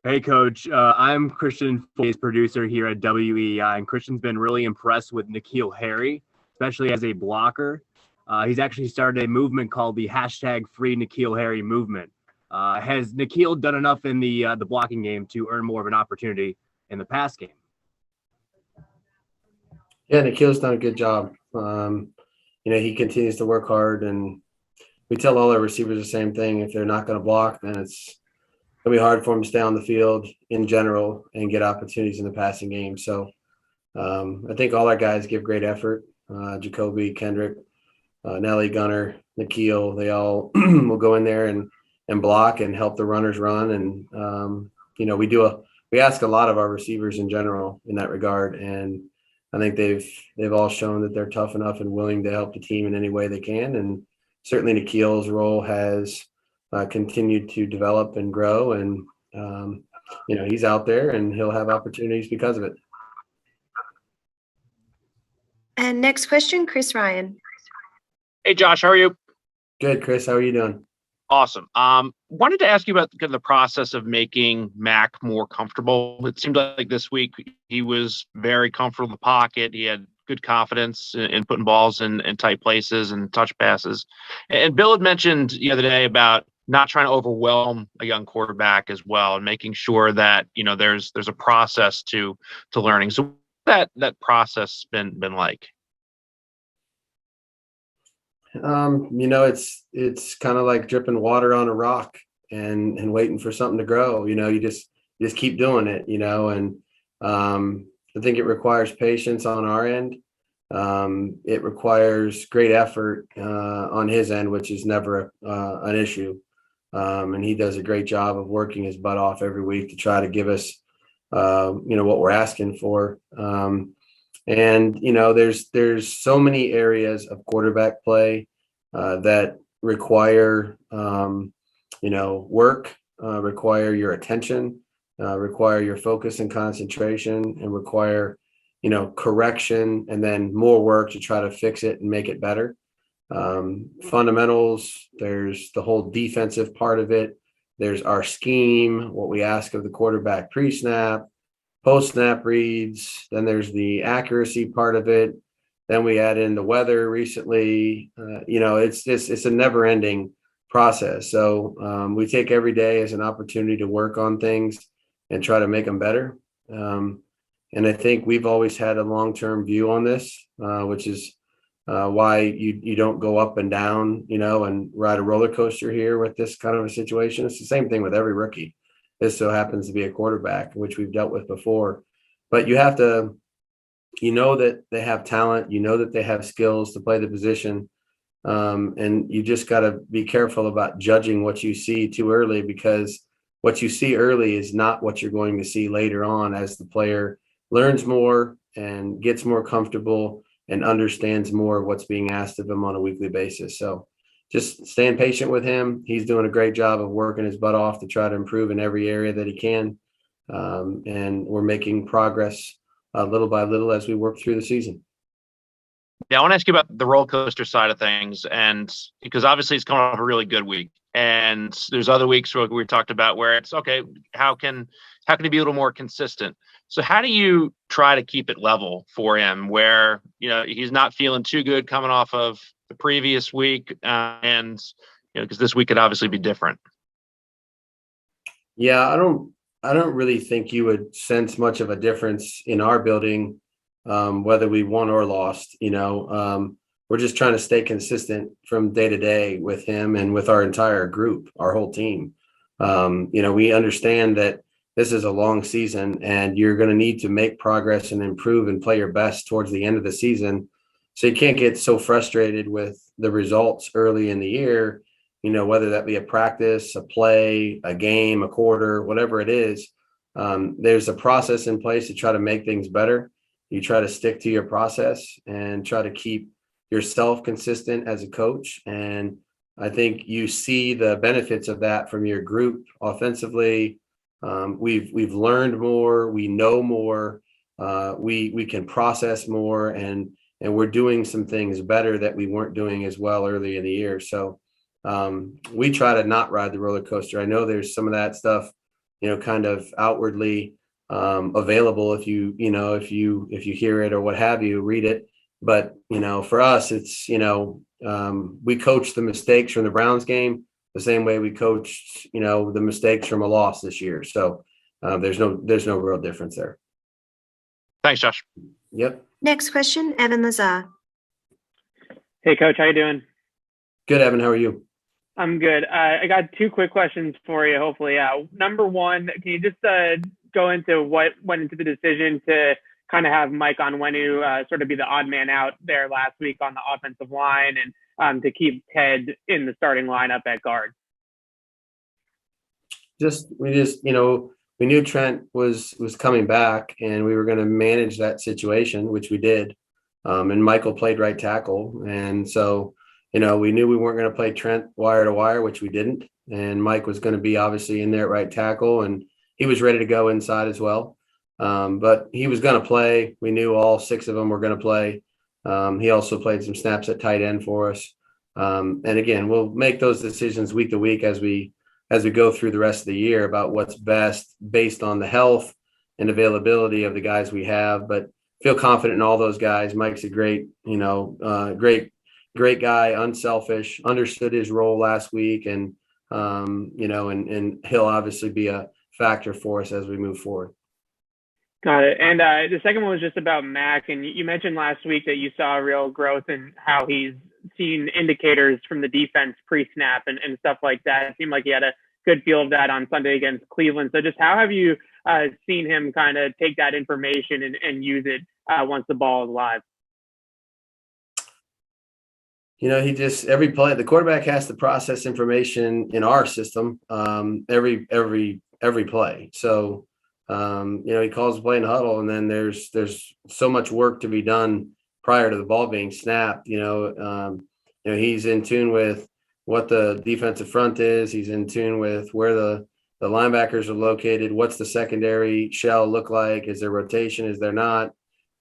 Hey, Coach. I'm Christian, Foley's producer here at WEI, and Christian's been really impressed with N'Keal Harry, especially as a blocker. He's actually started a movement called the hashtag Free N'Keal Harry movement. Has N'Keal done enough in the blocking game to earn more of an opportunity in the pass game? Yeah, Nikhil's done a good job. He continues to work hard, and we tell all our receivers the same thing. If they're not going to block, then it's going to be hard for them to stay on the field in general and get opportunities in the passing game. So I think all our guys give great effort. Jacoby, Kendrick, Nelly, Gunner, Nikhil, they all will go in there and block and help the runners run. And we ask a lot of our receivers in general in that regard, and I think they've all shown that they're tough enough and willing to help the team in any way they can. And certainly Nikhil's role has continued to develop and grow, and he's out there and he'll have opportunities because of it. And next question, Chris Ryan. Hey, Josh, how are you? Good, Chris. How are you doing? Awesome. Wanted to ask you about the process of making Mac more comfortable. It seemed like this week he was very comfortable in the pocket. He had good confidence in putting balls in tight places and touch passes. And Bill had mentioned the other day about not trying to overwhelm a young quarterback as well, and making sure that there's a process to learning. So that process been like? It's kind of like dripping water on a rock and waiting for something to grow. You just keep doing it, and I think it requires patience on our end. It requires great effort on his end, which is never an issue. And he does a great job of working his butt off every week to try to give us, what we're asking for. And there's so many areas of quarterback play that require work, require your attention, require your focus and concentration, and require correction, and then more work to try to fix it and make it better. Fundamentals, there's the whole defensive part of it. There's our scheme, what we ask of the quarterback pre-snap, post-snap reads. Then there's the accuracy part of it. Then we add in the weather recently. It's a never-ending process. So we take every day as an opportunity to work on things and try to make them better. And I think we've always had a long-term view on this, which is why you don't go up and down, and ride a roller coaster here with this kind of a situation. It's the same thing with every rookie. This so happens to be a quarterback, which we've dealt with before. But you have to, that they have talent, that they have skills to play the position. And you just got to be careful about judging what you see too early, because what you see early is not what you're going to see later on as the player learns more and gets more comfortable and understands more of what's being asked of him on a weekly basis. So just staying patient with him. He's doing a great job of working his butt off to try to improve in every area that he can. And we're making progress little by little as we work through the season. Yeah, I want to ask you about the roller coaster side of things, and because obviously it's coming off a really good week, and there's other weeks where we talked about where it's okay. How can he be a little more consistent? So how do you try to keep it level for him, where he's not feeling too good coming off of the previous week, and because this week could obviously be different? Yeah, I don't really think you would sense much of a difference in our building, whether we won or lost. We're just trying to stay consistent from day to day with him and with our entire group, our whole team. We understand that this is a long season, and you're going to need to make progress and improve and play your best towards the end of the season. So you can't get so frustrated with the results early in the year, whether that be a practice, a play, a game, a quarter, whatever it is. There's a process in place to try to make things better. You try to stick to your process and try to keep yourself consistent as a coach. And I think you see the benefits of that from your group offensively. We've learned more, we know more, we can process more, and we're doing some things better that we weren't doing as well early in the year. So we try to not ride the roller coaster. I know there's some of that stuff kind of outwardly available if you hear it or what have you, read it. But, for us, it's, we coach the mistakes from the Browns game the same way we coached, the mistakes from a loss this year. So there's no real difference there. Thanks, Josh. Yep. Next question, Evan Lazar. Hey, Coach, how you doing? Good, Evan. How are you? I'm good. I got 2 quick questions for you, hopefully. Number one, can you just go into what went into the decision to kind of have Mike Onwenu sort of be the odd man out there last week on the offensive line and to keep Ted in the starting lineup at guard? We knew Trent was coming back and we were going to manage that situation, which we did. And Michael played right tackle. And so, we knew we weren't going to play Trent wire to wire, which we didn't. And Mike was going to be obviously in there at right tackle, and he was ready to go inside as well. But he was going to play. We knew all 6 of them were going to play. He also played some snaps at tight end for us. And again, we'll make those decisions week to week as we go through the rest of the year about what's best based on the health and availability of the guys we have. But feel confident in all those guys. Mike's a great guy, unselfish, understood his role last week, and he'll obviously be a factor for us as we move forward. Got it. And the second one was just about Mac. And you mentioned last week that you saw real growth in how he's seen indicators from the defense pre-snap and stuff like that. It seemed like he had a good feel of that on Sunday against Cleveland. So just how have you seen him kind of take that information and use it once the ball is live? Every play, the quarterback has to process information in our system every play. So, he calls the play in the huddle, and then there's so much work to be done prior to the ball being snapped. He's in tune with what the defensive front is. He's in tune with where the linebackers are located. What's the secondary shell look like? Is there rotation? Is there not?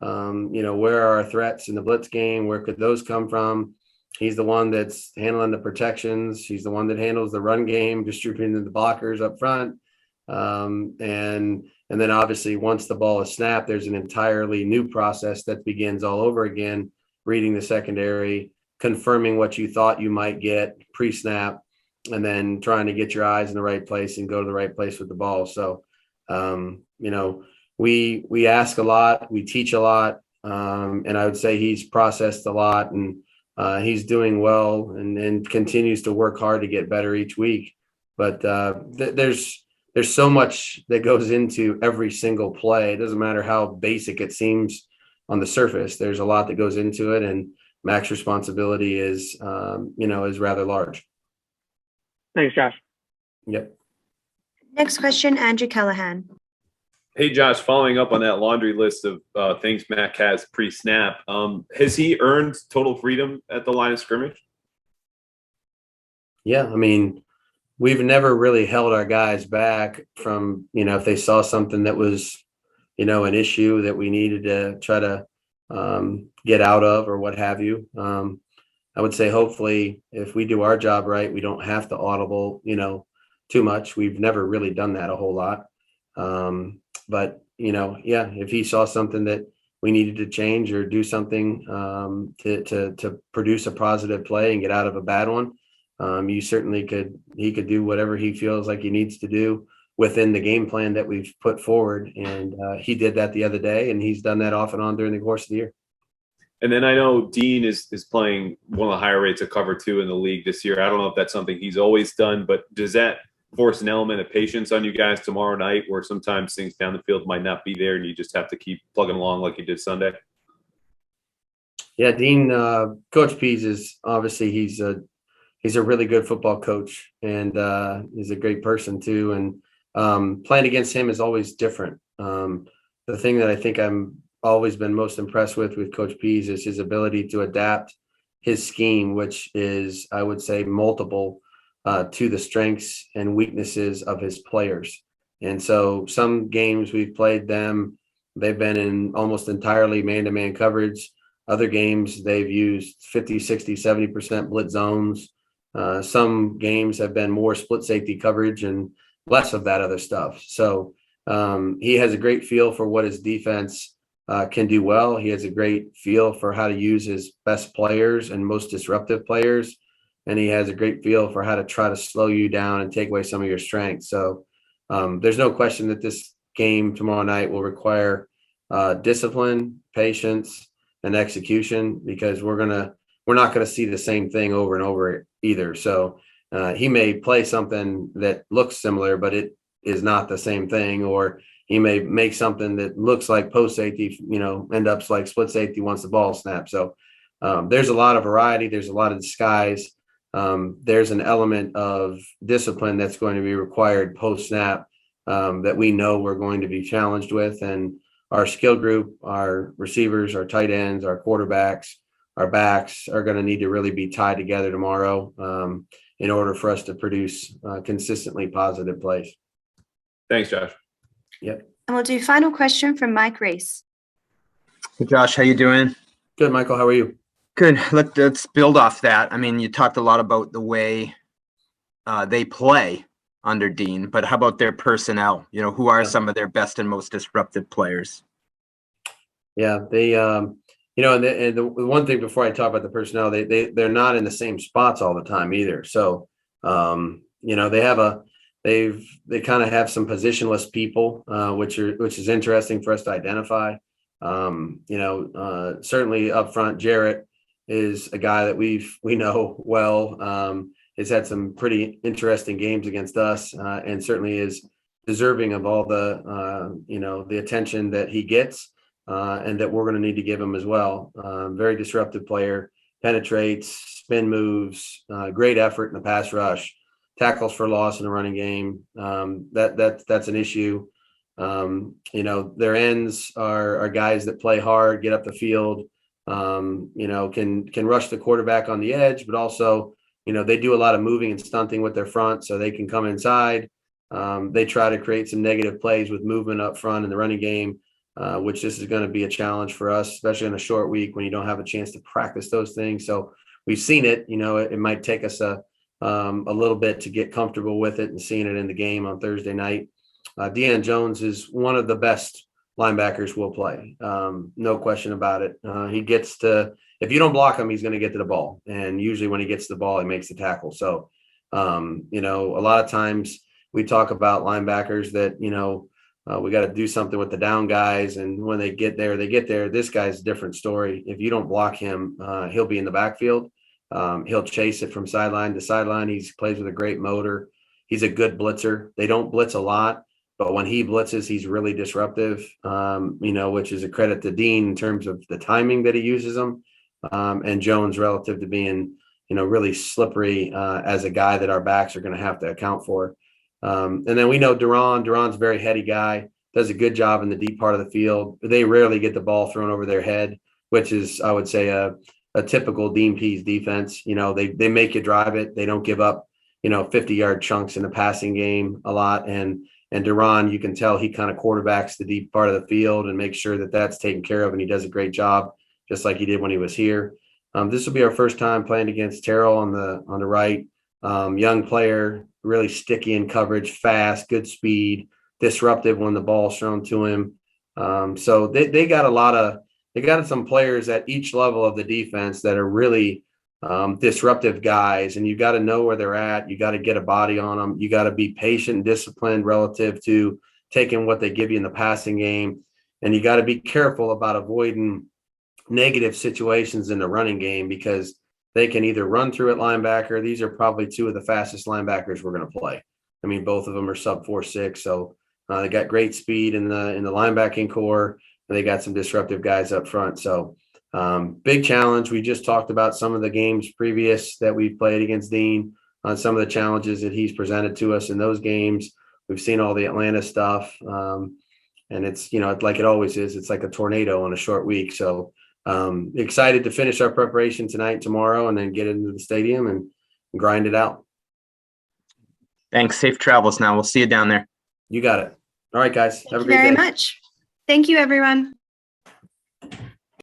Where are our threats in the blitz game? Where could those come from? He's the one that's handling the protections. He's the one that handles the run game, distributing the blockers up front. And then obviously once the ball is snapped, there's an entirely new process that begins all over again, reading the secondary, confirming what you thought you might get pre-snap, and then trying to get your eyes in the right place and go to the right place with the ball. So, we ask a lot, we teach a lot. And I would say he's processed a lot, and he's doing well and continues to work hard to get better each week. But there's so much that goes into every single play. It doesn't matter how basic it seems on the surface. There's a lot that goes into it, and Mac's responsibility is rather large. Thanks, Josh. Yep. Next question, Andrew Callahan. Hey, Josh, following up on that laundry list of things Mac has pre-snap, has he earned total freedom at the line of scrimmage? Yeah, we've never really held our guys back from, if they saw something that was, an issue that we needed to try to get out of or what have you. I would say hopefully if we do our job right, we don't have to audible, too much. We've never really done that a whole lot. But, if he saw something that we needed to change or do something to produce a positive play and get out of a bad one, he could do whatever he feels like he needs to do within the game plan that we've put forward. And he did that the other day, and he's done that off and on during the course of the year. And then I know Dean is playing one of the higher rates of cover 2 in the league this year. I don't know if that's something he's always done, but does that force an element of patience on you guys tomorrow night, where sometimes things down the field might not be there and you just have to keep plugging along like you did Sunday? Yeah, Dean, Coach Pease is obviously he's a really good football coach, and he's a great person too. And playing against him is always different. The thing that I think I'm always been most impressed with Coach Pease is his ability to adapt his scheme, which is, I would say, multiple to the strengths and weaknesses of his players. And so some games we've played them, they've been in almost entirely man-to-man coverage. Other games they've used 50, 60, 70% blitz zones. Some games have been more split safety coverage, and less of that other stuff. So he has a great feel for what his defense can do well. He has a great feel for how to use his best players and most disruptive players. And he has a great feel for how to try to slow you down and take away some of your strengths. So there's no question that this game tomorrow night will require discipline, patience, and execution, because we're not gonna see the same thing over and over either. So he may play something that looks similar, but it is not the same thing, or he may make something that looks like post safety, end up like split safety once the ball snaps. So there's a lot of variety. There's a lot of disguise. There's an element of discipline that's going to be required post snap that we know we're going to be challenged with. And our skill group, our receivers, our tight ends, our quarterbacks, our backs are going to need to really be tied together tomorrow in order for us to produce consistently positive plays. Thanks, Josh. Yep. And we'll do final question from Mike Race. Hey, Josh, how you doing? Good, Michael. How are you? Good. Let's build off that. I mean, you talked a lot about the way they play under Dean, but how about their personnel? Who are some of their best and most disruptive players? Yeah, they, and the one thing before I talk about the personnel, they're not in the same spots all the time either. So, they kind of have some positionless people, which is interesting for us to identify. Certainly up front, Jarrett is a guy that we know well. Has had some pretty interesting games against us, and certainly is deserving of all the attention that he gets, and that we're going to need to give him as well. Very disruptive player, penetrates, spin moves, great effort in the pass rush, tackles for loss in the running game. That's an issue. Their ends are guys that play hard, get up the field, can rush the quarterback on the edge, but also, they do a lot of moving and stunting with their front, so they can come inside. They try to create some negative plays with movement up front in the running game, which this is going to be a challenge for us, especially in a short week when you don't have a chance to practice those things. So we've seen it. It might take us a little bit to get comfortable with it and seeing it in the game on Thursday night. Deanna Jones is one of the best linebackers we'll play. No question about it. He gets to, if you don't block him, he's going to get to the ball. And usually when he gets to the ball, he makes the tackle. So, a lot of times we talk about linebackers that, we got to do something with the down guys. And when they get there, This guy's a different story. If you don't block him, he'll be in the backfield. He'll chase it from sideline to sideline. He plays with a great motor. He's a good blitzer. They don't blitz a lot, but when he blitzes, he's really disruptive, which is a credit to Dean in terms of the timing that he uses them. And Jones relative to being, really slippery as a guy that our backs are going to have to account for. And then we know Duran's a very heady guy, does a good job in the deep part of the field. They rarely get the ball thrown over their head, which is, I would say, a typical Dean Pease defense. They make you drive it. They don't give up, 50-yard chunks in the passing game a lot. And Duran, you can tell he kind of quarterbacks the deep part of the field and makes sure that that's taken care of. And he does a great job, just like he did when he was here. This will be our first time playing against Terrell on the right. Young player, really sticky in coverage, fast, good speed, disruptive when the ball's thrown to him. So they got some players at each level of the defense that are really disruptive guys, and you got to know where they're at. You got to get a body on them. You got to be patient and disciplined relative to taking what they give you in the passing game. And you got to be careful about avoiding negative situations in the running game, because they can either run through at linebacker. These are probably two of the fastest linebackers we're going to play. I mean, both of them are sub 4.6. So they got great speed in the linebacking core, and they got some disruptive guys up front. So big challenge. We just talked about some of the games previous that we've played against Dean, on some of the challenges that he's presented to us in those games. We've seen all the Atlanta stuff. And it's, like it always is, it's like a tornado on a short week. So excited to finish our preparation tonight and tomorrow, and then get into the stadium and grind it out. Thanks. Safe travels now. We'll see you down there. You got it. All right, guys. Have a great day. Thank you very much. Thank you, everyone.